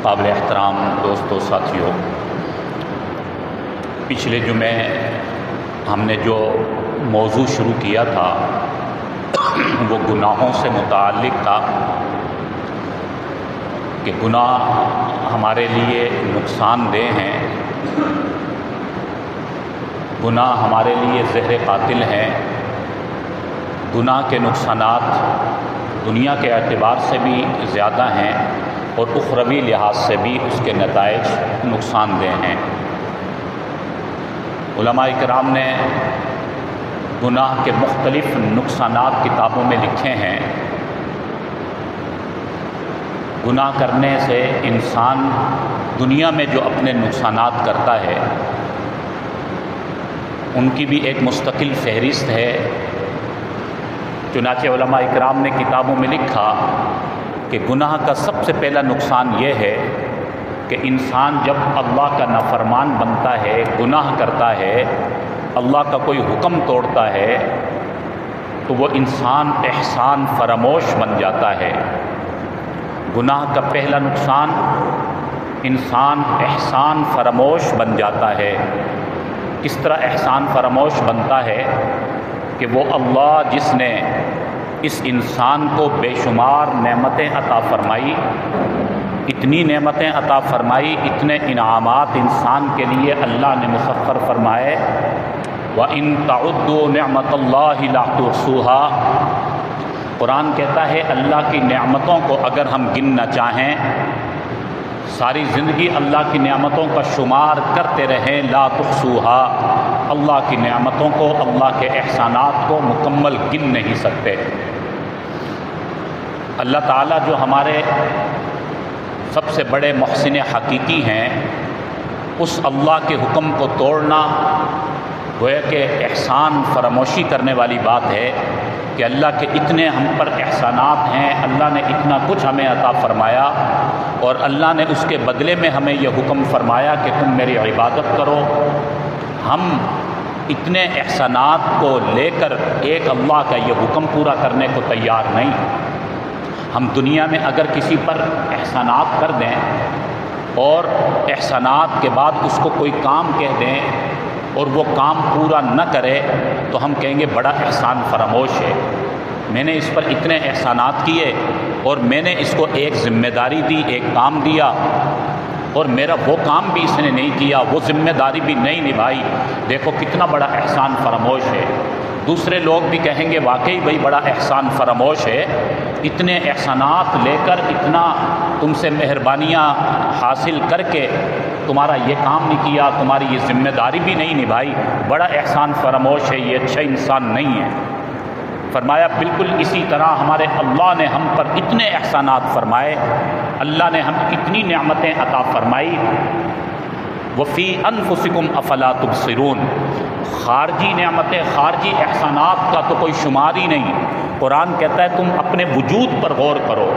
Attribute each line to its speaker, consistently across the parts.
Speaker 1: قابل احترام دوستوں ساتھیوں، پچھلے جمعے ہم نے جو موضوع شروع کیا تھا وہ گناہوں سے متعلق تھا کہ گناہ ہمارے لیے نقصان دہ ہیں، گناہ ہمارے لیے زہر قاتل ہیں، گناہ کے نقصانات دنیا کے اعتبار سے بھی زیادہ ہیں اور اخروی لحاظ سے بھی اس کے نتائج نقصان دہ ہیں۔ علماء کرام نے گناہ کے مختلف نقصانات کتابوں میں لکھے ہیں۔ گناہ کرنے سے انسان دنیا میں جو اپنے نقصانات کرتا ہے ان کی بھی ایک مستقل فہرست ہے۔ چنانچہ علماء اکرام نے کتابوں میں لکھا کہ گناہ کا سب سے پہلا نقصان یہ ہے کہ انسان جب اللہ کا نافرمان بنتا ہے، گناہ کرتا ہے، اللہ کا کوئی حکم توڑتا ہے تو وہ انسان احسان فراموش بن جاتا ہے۔ گناہ کا پہلا نقصان انسان احسان فراموش بن جاتا ہے۔ کس طرح احسان فراموش بنتا ہے کہ وہ اللہ جس نے اس انسان کو بے شمار نعمتیں عطا فرمائی، اتنی نعمتیں عطا فرمائی، اتنے انعامات انسان کے لیے اللہ نے مسخر فرمائے، وَإِن تَعُدُّوا نِعْمَةَ اللَّهِ لَا تُحْصُوهَا۔ قرآن کہتا ہے اللہ کی نعمتوں کو اگر ہم گننا چاہیں، ساری زندگی اللہ کی نعمتوں کا شمار کرتے رہیں، لا تحصوها، اللہ کی نعمتوں کو، اللہ کے احسانات کو مکمل گن نہیں سکتے۔ اللہ تعالیٰ جو ہمارے سب سے بڑے محسن حقیقی ہیں، اس اللہ کے حکم کو توڑنا گویا کہ احسان فراموشی کرنے والی بات ہے کہ اللہ کے اتنے ہم پر احسانات ہیں، اللہ نے اتنا کچھ ہمیں عطا فرمایا اور اللہ نے اس کے بدلے میں ہمیں یہ حکم فرمایا کہ تم میری عبادت کرو۔ ہم اتنے احسانات کو لے کر ایک اللہ کا یہ حکم پورا کرنے کو تیار نہیں۔ ہم دنیا میں اگر کسی پر احسانات کر دیں اور احسانات کے بعد اس کو کوئی کام کہہ دیں اور وہ کام پورا نہ کرے تو ہم کہیں گے بڑا احسان فراموش ہے، میں نے اس پر اتنے احسانات کیے اور میں نے اس کو ایک ذمہ داری دی، ایک کام دیا اور میرا وہ کام بھی اس نے نہیں کیا، وہ ذمہ داری بھی نہیں نبھائی، دیکھو کتنا بڑا احسان فراموش ہے۔ دوسرے لوگ بھی کہیں گے واقعی بھائی بڑا احسان فراموش ہے، اتنے احسانات لے کر، اتنا تم سے مہربانیاں حاصل کر کے تمہارا یہ کام نہیں کیا، تمہاری یہ ذمہ داری بھی نہیں نبھائی، بڑا احسان فراموش ہے، یہ اچھا انسان نہیں ہے۔ فرمایا بالکل اسی طرح ہمارے اللہ نے ہم پر اتنے احسانات فرمائے، اللہ نے ہم اتنی نعمتیں عطا فرمائی، وفی انفسکم افلا تبصرون، خارجی نعمتیں، خارجی احسانات کا تو کوئی شمار ہی نہیں۔ قرآن کہتا ہے تم اپنے وجود پر غور کرو،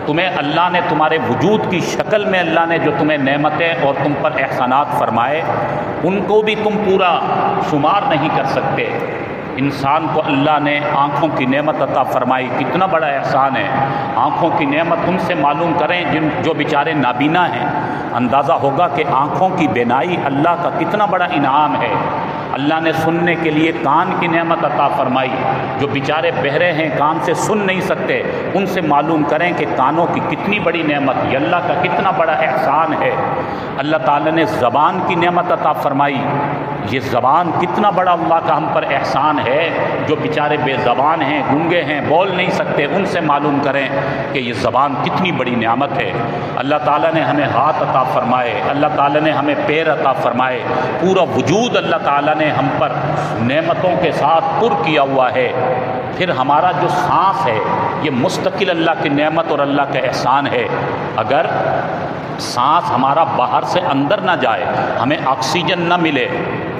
Speaker 1: تمہیں اللہ نے تمہارے وجود کی شکل میں اللہ نے جو تمہیں نعمتیں اور تم پر احسانات فرمائے ان کو بھی تم پورا شمار نہیں کر سکتے۔ انسان کو اللہ نے آنکھوں کی نعمت عطا فرمائی، کتنا بڑا احسان ہے۔ آنکھوں کی نعمت ان سے معلوم کریں جو بیچارے نابینا ہیں، اندازہ ہوگا کہ آنکھوں کی بینائی اللہ کا کتنا بڑا انعام ہے۔ اللہ نے سننے کے لیے کان کی نعمت عطا فرمائی، جو بیچارے بہرے ہیں، کان سے سن نہیں سکتے، ان سے معلوم کریں کہ کانوں کی کتنی بڑی نعمت، یہ اللہ کا کتنا بڑا احسان ہے۔ اللہ تعالیٰ نے زبان کی نعمت عطا فرمائی، یہ زبان کتنا بڑا اللہ کا ہم پر احسان ہے۔ جو بیچارے بے زبان ہیں، گونگے ہیں، بول نہیں سکتے، ان سے معلوم کریں کہ یہ زبان کتنی بڑی نعمت ہے۔ اللہ تعالیٰ نے ہمیں ہاتھ عطا فرمائے، اللہ تعالیٰ نے ہمیں پیر عطا فرمائے، پورا وجود اللہ تعالیٰ نے ہم پر نعمتوں کے ساتھ پر کیا ہوا ہے۔ پھر ہمارا جو سانس ہے یہ مستقل اللہ کی نعمت اور اللہ کا احسان ہے۔ اگر سانس ہمارا باہر سے اندر نہ جائے، ہمیں آکسیجن نہ ملے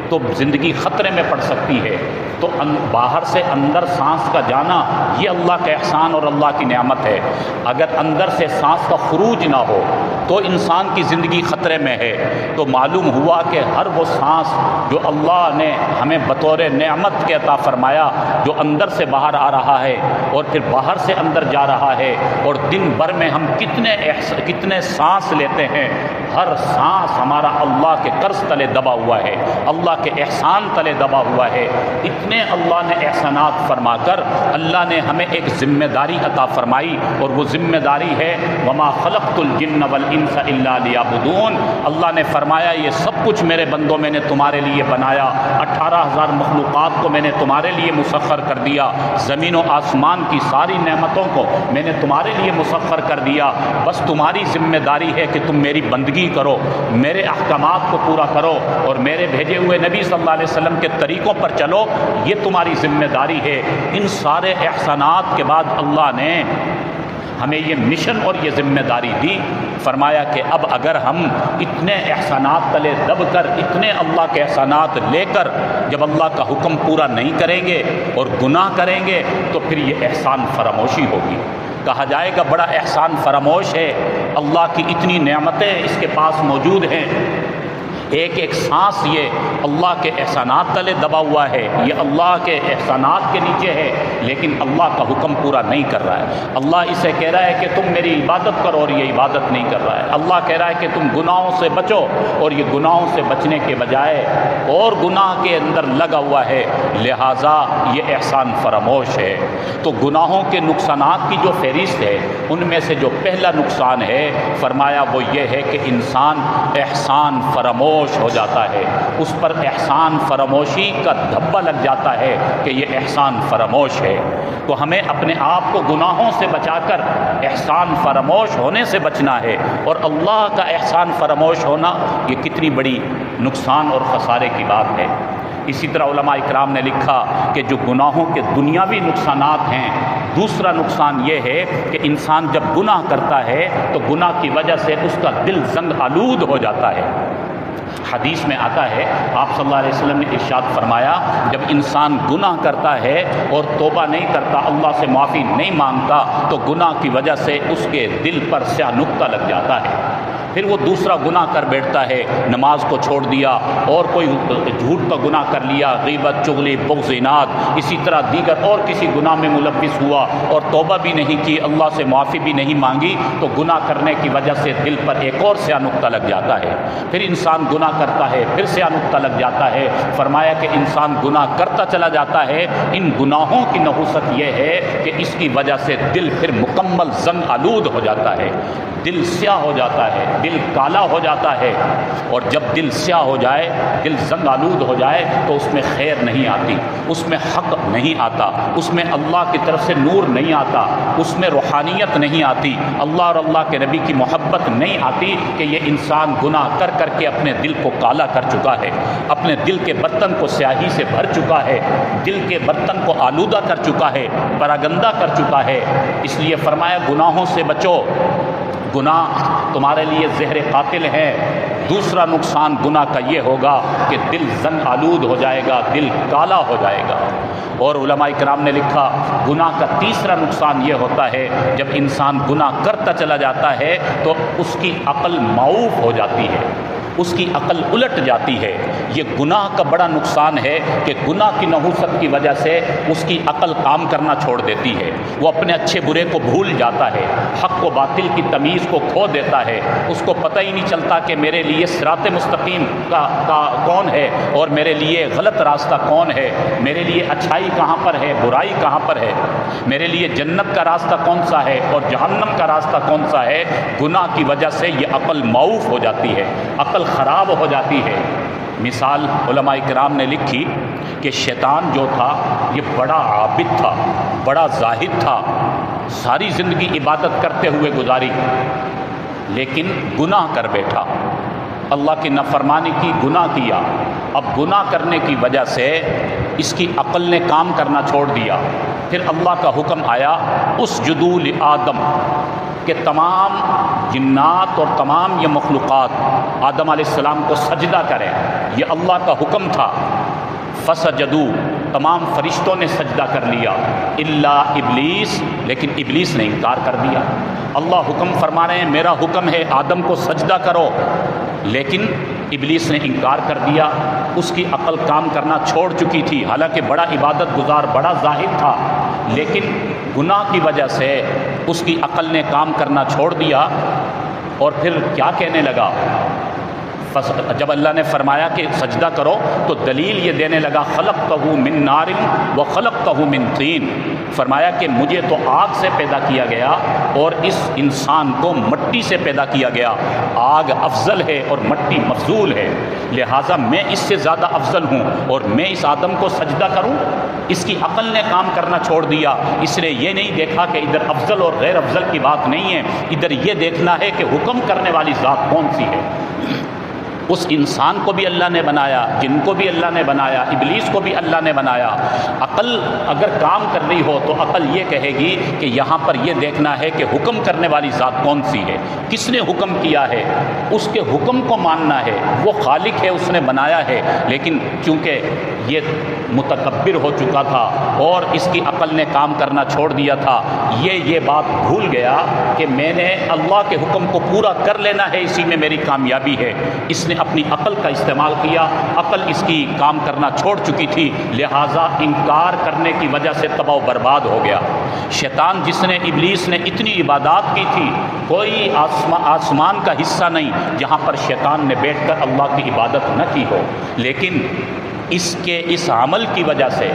Speaker 1: تو زندگی خطرے میں پڑ سکتی ہے۔ تو باہر سے اندر سانس کا جانا یہ اللہ کا احسان اور اللہ کی نعمت ہے۔ اگر اندر سے سانس کا خروج نہ ہو تو انسان کی زندگی خطرے میں ہے۔ تو معلوم ہوا کہ ہر وہ سانس جو اللہ نے ہمیں بطور نعمت کے عطا فرمایا، جو اندر سے باہر آ رہا ہے اور پھر باہر سے اندر جا رہا ہے، اور دن بھر میں ہم کتنے سانس لیتے ہیں، ہر سانس ہمارا اللہ کے قرض تلے دبا ہوا ہے، اللہ کے احسان تلے دبا ہوا ہے۔ اتنے اللہ نے احسانات فرما کر اللہ نے ہمیں ایک ذمہ داری عطا فرمائی، اور وہ ذمہ داری ہے وما خلقت الجن والانس الا لیعبدون۔ اللہ نے فرمایا یہ سب کچھ میرے بندوں میں نے تمہارے لیے بنایا، 18,000 مخلوقات کو میں نے تمہارے لیے مسخر کر دیا، زمین و آسمان کی ساری نعمتوں کو میں نے تمہارے لیے مسخر کر دیا، بس تمہاری ذمہ داری ہے کہ تم میری بندگی کرو، میرے احکامات کو پورا کرو، اور میرے بھیجے ہوئے نبی صلی اللہ علیہ وسلم کے طریقوں پر چلو، یہ تمہاری ذمہ داری ہے۔ ان سارے احسانات کے بعد اللہ نے ہمیں یہ مشن اور یہ ذمہ داری دی، فرمایا کہ اب اگر ہم اتنے احسانات تلے دب کر، اتنے اللہ کے احسانات لے کر جب اللہ کا حکم پورا نہیں کریں گے اور گناہ کریں گے تو پھر یہ احسان فراموشی ہوگی۔ کہا جائے گا بڑا احسان فراموش ہے، اللہ کی اتنی نعمتیں اس کے پاس موجود ہیں، ایک ایک سانس یہ اللہ کے احسانات تلے دبا ہوا ہے، یہ اللہ کے احسانات کے نیچے ہے، لیکن اللہ کا حکم پورا نہیں کر رہا ہے۔ اللہ اسے کہہ رہا ہے کہ تم میری عبادت کرو اور یہ عبادت نہیں کر رہا ہے۔ اللہ کہہ رہا ہے کہ تم گناہوں سے بچو اور یہ گناہوں سے بچنے کے بجائے اور گناہ کے اندر لگا ہوا ہے، لہٰذا یہ احسان فراموش ہے۔ تو گناہوں کے نقصانات کی جو فہرست ہے ان میں سے جو پہلا نقصان ہے فرمایا وہ یہ ہے کہ انسان احسان فراموش ہو جاتا ہے، اس پر احسان فراموشی کا دھبا لگ جاتا ہے کہ یہ احسان فراموش ہے۔ تو ہمیں اپنے آپ کو گناہوں سے بچا کر احسان فراموش ہونے سے بچنا ہے، اور اللہ کا احسان فراموش ہونا یہ کتنی بڑی نقصان اور خسارے کی بات ہے۔ اسی طرح علماء اکرام نے لکھا کہ جو گناہوں کے دنیاوی نقصانات ہیں، دوسرا نقصان یہ ہے کہ انسان جب گناہ کرتا ہے تو گناہ کی وجہ سے اس کا دل زنگ آلود ہو جاتا ہے۔ حدیث میں آتا ہے، آپ صلی اللہ علیہ وسلم نے ارشاد فرمایا، جب انسان گناہ کرتا ہے اور توبہ نہیں کرتا، اللہ سے معافی نہیں مانگتا، تو گناہ کی وجہ سے اس کے دل پر سیاہ نقطہ لگ جاتا ہے۔ پھر وہ دوسرا گناہ کر بیٹھتا ہے، نماز کو چھوڑ دیا اور کوئی جھوٹ کا گناہ کر لیا، غیبت، چغلی، بغض، اناد، اسی طرح دیگر اور کسی گناہ میں ملوث ہوا اور توبہ بھی نہیں کی، اللہ سے معافی بھی نہیں مانگی، تو گناہ کرنے کی وجہ سے دل پر ایک اور سیاہ نقطہ لگ جاتا ہے۔ پھر انسان گناہ کرتا ہے، پھر سیاہ نقطہ لگ جاتا ہے۔ فرمایا کہ انسان گناہ کرتا چلا جاتا ہے، ان گناہوں کی نحوست یہ ہے کہ اس کی وجہ سے دل پھر مکمل زنگ آلود ہو جاتا ہے، دل سیاہ ہو جاتا ہے، دل کالا ہو جاتا ہے، اور جب دل سیاہ ہو جائے، دل زنگ آلود ہو جائے تو اس میں خیر نہیں آتی، اس میں حق نہیں آتا، اس میں اللہ کی طرف سے نور نہیں آتا، اس میں روحانیت نہیں آتی، اللہ اور اللہ کے نبی کی محبت نہیں آتی، کہ یہ انسان گناہ کر کر کے اپنے دل کو کالا کر چکا ہے، اپنے دل کے برتن کو سیاہی سے بھر چکا ہے، دل کے برتن کو آلودہ کر چکا ہے، پراگندہ کر چکا ہے۔ اس لیے فرمایا گناہوں سے بچو، گناہ تمہارے لیے زہر قاتل ہے۔ دوسرا نقصان گناہ کا یہ ہوگا کہ دل زنگ آلود ہو جائے گا، دل کالا ہو جائے گا۔ اور علماء کرام نے لکھا گناہ کا تیسرا نقصان یہ ہوتا ہے، جب انسان گناہ کرتا چلا جاتا ہے تو اس کی عقل معوف ہو جاتی ہے، اس کی عقل الٹ جاتی ہے۔ یہ گناہ کا بڑا نقصان ہے کہ گناہ کی نحوست کی وجہ سے اس کی عقل کام کرنا چھوڑ دیتی ہے، وہ اپنے اچھے برے کو بھول جاتا ہے، حق و باطل کی تمیز کو کھو دیتا ہے، اس کو پتہ ہی نہیں چلتا کہ میرے لیے صراط مستقیم کا کون ہے اور میرے لیے غلط راستہ کون ہے، میرے لیے اچھائی کہاں پر ہے، برائی کہاں پر ہے، میرے لیے جنت کا راستہ کون سا ہے اور جہنم کا راستہ کون سا ہے۔ گناہ کی وجہ سے یہ عقل معوف ہو جاتی ہے، عقل خراب ہو جاتی ہے۔ مثال علماء کرام نے لکھی کہ شیطان جو تھا یہ بڑا عابد تھا، بڑا زاہد تھا، ساری زندگی عبادت کرتے ہوئے گزاری، لیکن گناہ کر بیٹھا، اللہ کی نافرمانی کی، گناہ کیا۔ اب گناہ کرنے کی وجہ سے اس کی عقل نے کام کرنا چھوڑ دیا۔ پھر اللہ کا حکم آیا اسجدوا لآدم، کہ تمام جنات اور تمام یہ مخلوقات آدم علیہ السلام کو سجدہ کریں، یہ اللہ کا حکم تھا۔ فسجدوا، تمام فرشتوں نے سجدہ کر لیا الا ابلیس، لیکن ابلیس نے انکار کر دیا۔ اللہ حکم فرما رہے ہیں میرا حکم ہے آدم کو سجدہ کرو، لیکن ابلیس نے انکار کر دیا۔ اس کی عقل کام کرنا چھوڑ چکی تھی، حالانکہ بڑا عبادت گزار، بڑا زاہد تھا، لیکن گناہ کی وجہ سے اس کی عقل نے کام کرنا چھوڑ دیا۔ اور پھر کیا کہنے لگا؟ جب اللہ نے فرمایا کہ سجدہ کرو تو دلیل یہ دینے لگا خلقتہ من نار و خلقتہ من طین، فرمایا کہ مجھے تو آگ سے پیدا کیا گیا اور اس انسان کو مٹی سے پیدا کیا گیا، آگ افضل ہے اور مٹی مفضول ہے، لہٰذا میں اس سے زیادہ افضل ہوں اور میں اس آدم کو سجدہ کروں؟ اس کی عقل نے کام کرنا چھوڑ دیا، اس نے یہ نہیں دیکھا کہ ادھر افضل اور غیر افضل کی بات نہیں ہے، ادھر یہ دیکھنا ہے کہ حکم کرنے والی ذات کون سی ہے۔ اس انسان کو بھی اللہ نے بنایا، جن کو بھی اللہ نے بنایا، ابلیس کو بھی اللہ نے بنایا۔ عقل اگر کام کر رہی ہو تو عقل یہ کہے گی کہ یہاں پر یہ دیکھنا ہے کہ حکم کرنے والی ذات کون سی ہے، کس نے حکم کیا ہے، اس کے حکم کو ماننا ہے، وہ خالق ہے، اس نے بنایا ہے۔ لیکن چونکہ یہ متکبر ہو چکا تھا اور اس کی عقل نے کام کرنا چھوڑ دیا تھا، یہ بات بھول گیا کہ میں نے اللہ کے حکم کو پورا کر لینا ہے، اسی میں میری کامیابی ہے۔ اس نے اپنی عقل کا استعمال کیا، عقل اس کی کام کرنا چھوڑ چکی تھی، لہٰذا انکار کرنے کی وجہ سے تباہ و برباد ہو گیا۔ شیطان جس نے، ابلیس نے اتنی عبادات کی تھی، کوئی آسمان کا حصہ نہیں جہاں پر شیطان نے بیٹھ کر اللہ کی عبادت نہ کی ہو، لیکن اس عمل کی وجہ سے،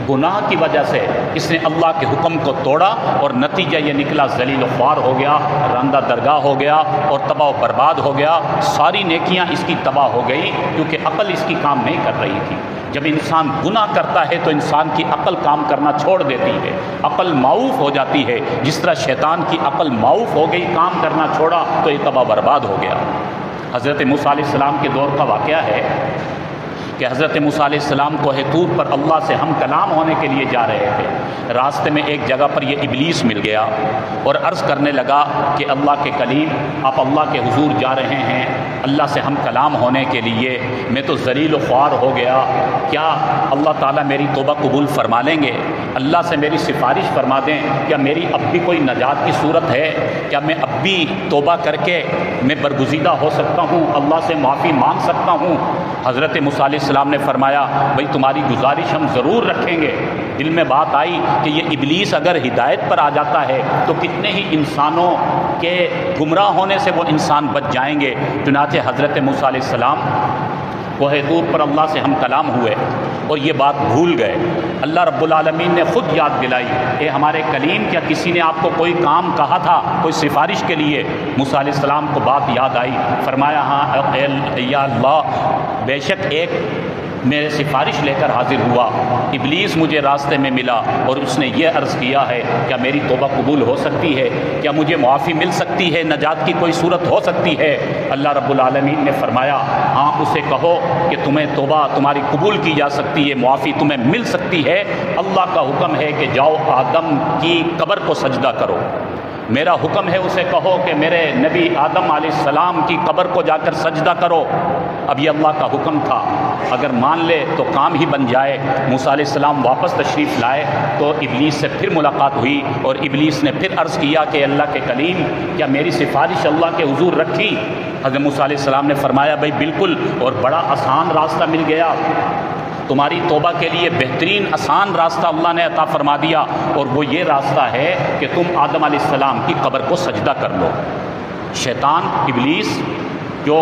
Speaker 1: گناہ کی وجہ سے اس نے اللہ کے حکم کو توڑا اور نتیجہ یہ نکلا ذلیل و خوار ہو گیا، رندہ درگاہ ہو گیا اور تباہ و برباد ہو گیا۔ ساری نیکیاں اس کی تباہ ہو گئی کیونکہ عقل اس کی کام نہیں کر رہی تھی۔ جب انسان گناہ کرتا ہے تو انسان کی عقل کام کرنا چھوڑ دیتی ہے، عقل معوف ہو جاتی ہے، جس طرح شیطان کی عقل معوف ہو گئی، کام کرنا چھوڑا تو یہ تباہ برباد ہو گیا۔ حضرت موسیٰ علیہ السلام کے دور کا واقعہ ہے کہ حضرت موسیٰ علیہ السلام کوہ طور پر اللہ سے ہم کلام ہونے کے لیے جا رہے تھے، راستے میں ایک جگہ پر یہ ابلیس مل گیا اور عرض کرنے لگا کہ اللہ کے کلیم آپ اللہ کے حضور جا رہے ہیں اللہ سے ہم کلام ہونے کے لیے، میں تو ذلیل و خوار ہو گیا، کیا اللہ تعالیٰ میری توبہ قبول فرما لیں گے؟ اللہ سے میری سفارش فرما دیں، کیا میری اب بھی کوئی نجات کی صورت ہے؟ کیا میں اب بھی توبہ کر کے میں برگزیدہ ہو سکتا ہوں، اللہ سے معافی مانگ سکتا ہوں؟ حضرت موسیٰ علیہ السلام نے فرمایا بھئی تمہاری گزارش ہم ضرور رکھیں گے۔ دل میں بات آئی کہ یہ ابلیس اگر ہدایت پر آ جاتا ہے تو کتنے ہی انسانوں کے گمراہ ہونے سے وہ انسان بچ جائیں گے۔ چنانچہ حضرت موسیٰ علیہ السلام کوہ طور پر اللہ سے ہم کلام ہوئے اور یہ بات بھول گئے۔ اللہ رب العالمین نے خود یاد دلائی، اے ہمارے کلیم کیا کسی نے آپ کو کوئی کام کہا تھا، کوئی سفارش کے لیے؟ موسیٰ علیہ السلام کو بات یاد آئی، فرمایا ہاں یا اللہ، بے شک ایک میرے سفارش لے کر حاضر ہوا، ابلیس مجھے راستے میں ملا اور اس نے یہ عرض کیا ہے کیا میری توبہ قبول ہو سکتی ہے، کیا مجھے معافی مل سکتی ہے، نجات کی کوئی صورت ہو سکتی ہے؟ اللہ رب العالمین نے فرمایا ہاں اسے کہو کہ تمہیں توبہ تمہاری قبول کی جا سکتی ہے، معافی تمہیں مل سکتی ہے۔ اللہ کا حکم ہے کہ جاؤ آدم کی قبر کو سجدہ کرو، میرا حکم ہے اسے کہو کہ میرے نبی آدم علیہ السلام کی قبر کو جا کر سجدہ کرو۔ اب یہ اللہ کا حکم تھا، اگر مان لے تو کام ہی بن جائے۔ موسیٰ علیہ السلام واپس تشریف لائے تو ابلیس سے پھر ملاقات ہوئی اور ابلیس نے پھر عرض کیا کہ اللہ کے کلیم کیا میری سفارش اللہ کے حضور رکھی؟ حضرت موسیٰ علیہ السلام نے فرمایا بھائی بالکل، اور بڑا آسان راستہ مل گیا، تمہاری توبہ کے لیے بہترین آسان راستہ اللہ نے عطا فرما دیا، اور وہ یہ راستہ ہے کہ تم آدم علیہ السلام کی قبر کو سجدہ کر لو۔ شیطان ابلیس جو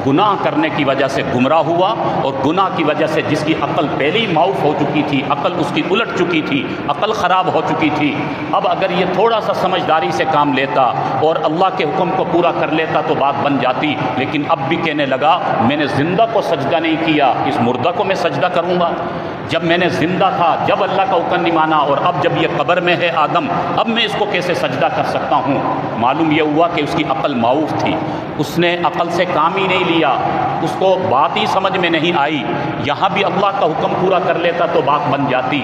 Speaker 1: گناہ کرنے کی وجہ سے گمراہ ہوا اور گناہ کی وجہ سے جس کی عقل پہلے ہی معوف ہو چکی تھی، عقل اس کی الٹ چکی تھی، عقل خراب ہو چکی تھی، اب اگر یہ تھوڑا سا سمجھداری سے کام لیتا اور اللہ کے حکم کو پورا کر لیتا تو بات بن جاتی، لیکن اب بھی کہنے لگا میں نے زندہ کو سجدہ نہیں کیا، اس مردہ کو میں سجدہ کروں گا؟ جب میں نے زندہ تھا، جب اللہ کا حکم نہیں مانا، اور اب جب یہ قبر میں ہے آدم، اب میں اس کو کیسے سجدہ کر سکتا ہوں؟ معلوم یہ ہوا کہ اس کی عقل معوف تھی، اس نے عقل سے کام ہی نہیں لیا، اس کو بات ہی سمجھ میں نہیں آئی۔ یہاں بھی اللہ کا حکم پورا کر لیتا تو بات بن جاتی،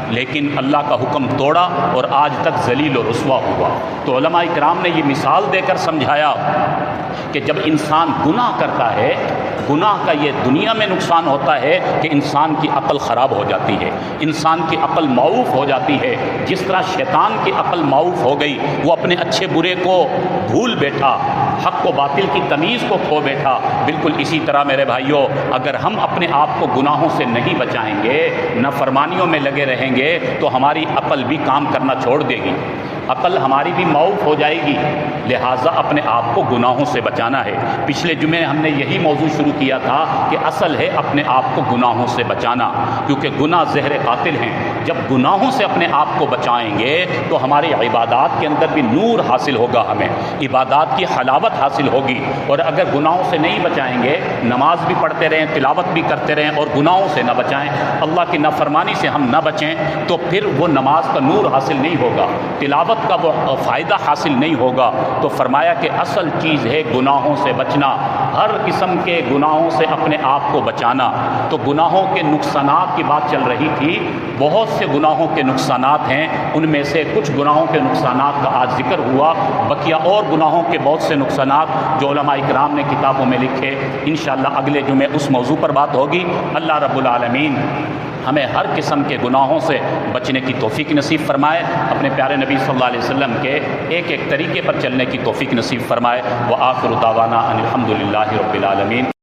Speaker 1: لیکن اللہ کا حکم توڑا اور آج تک ذلیل و رسوا ہوا۔ تو علماء کرام نے یہ مثال دے کر سمجھایا کہ جب انسان گناہ کرتا ہے گناہ کا یہ دنیا میں نقصان ہوتا ہے کہ انسان کی عقل خراب ہو جاتی ہے، انسان کی عقل معوف ہو جاتی ہے۔ جس طرح شیطان کی عقل معوف ہو گئی، وہ اپنے اچھے برے کو بھول بیٹھا، حق و باطل کی تمیز کو کھو بیٹھا، بالکل اسی طرح میرے بھائیوں اگر ہم اپنے آپ کو گناہوں سے نہیں بچائیں گے، نافرمانیوں میں لگے رہیں گے، تو ہماری عقل بھی کام کرنا چھوڑ دے گی، عقل ہماری بھی معوف ہو جائے گی۔ لہٰذا اپنے آپ کو گناہوں سے بچانا ہے۔ پچھلے جمعے ہم نے یہی موضوع شروع کیا تھا کہ اصل ہے اپنے آپ کو گناہوں سے بچانا، کیونکہ گناہ زہر قاتل ہیں۔ جب گناہوں سے اپنے آپ کو بچائیں گے تو ہماری عبادات کے اندر بھی نور حاصل ہوگا، ہمیں عبادات کی حلاوت حاصل ہوگی۔ اور اگر گناہوں سے نہیں بچائیں گے، نماز بھی پڑھتے رہیں، تلاوت بھی کرتے رہیں اور گناہوں سے نہ بچائیں، اللہ کی نافرمانی سے ہم نہ بچیں، تو پھر وہ نماز کا نور حاصل نہیں ہوگا، تلاوت کا وہ فائدہ حاصل نہیں ہوگا۔ تو فرمایا کہ اصل چیز ہے گناہوں سے بچنا، ہر قسم کے گناہوں سے اپنے آپ کو بچانا۔ تو گناہوں کے نقصانات کی بات چل رہی تھی، بہت سے گناہوں کے نقصانات ہیں، ان میں سے کچھ گناہوں کے نقصانات کا آج ذکر ہوا، بقیہ اور گناہوں کے بہت سے نقصانات جو علماء اکرام نے کتابوں میں لکھے، انشاءاللہ اگلے جمعے اس موضوع پر بات ہوگی۔ اللہ رب العالمین ہمیں ہر قسم کے گناہوں سے بچنے کی توفیق نصیب فرمائے، اپنے پیارے نبی صلی اللہ علیہ وسلم کے ایک ایک طریقے پر چلنے کی توفیق نصیب فرمائے۔ وآخر دعوانا ان الحمد للہ رب العالمین۔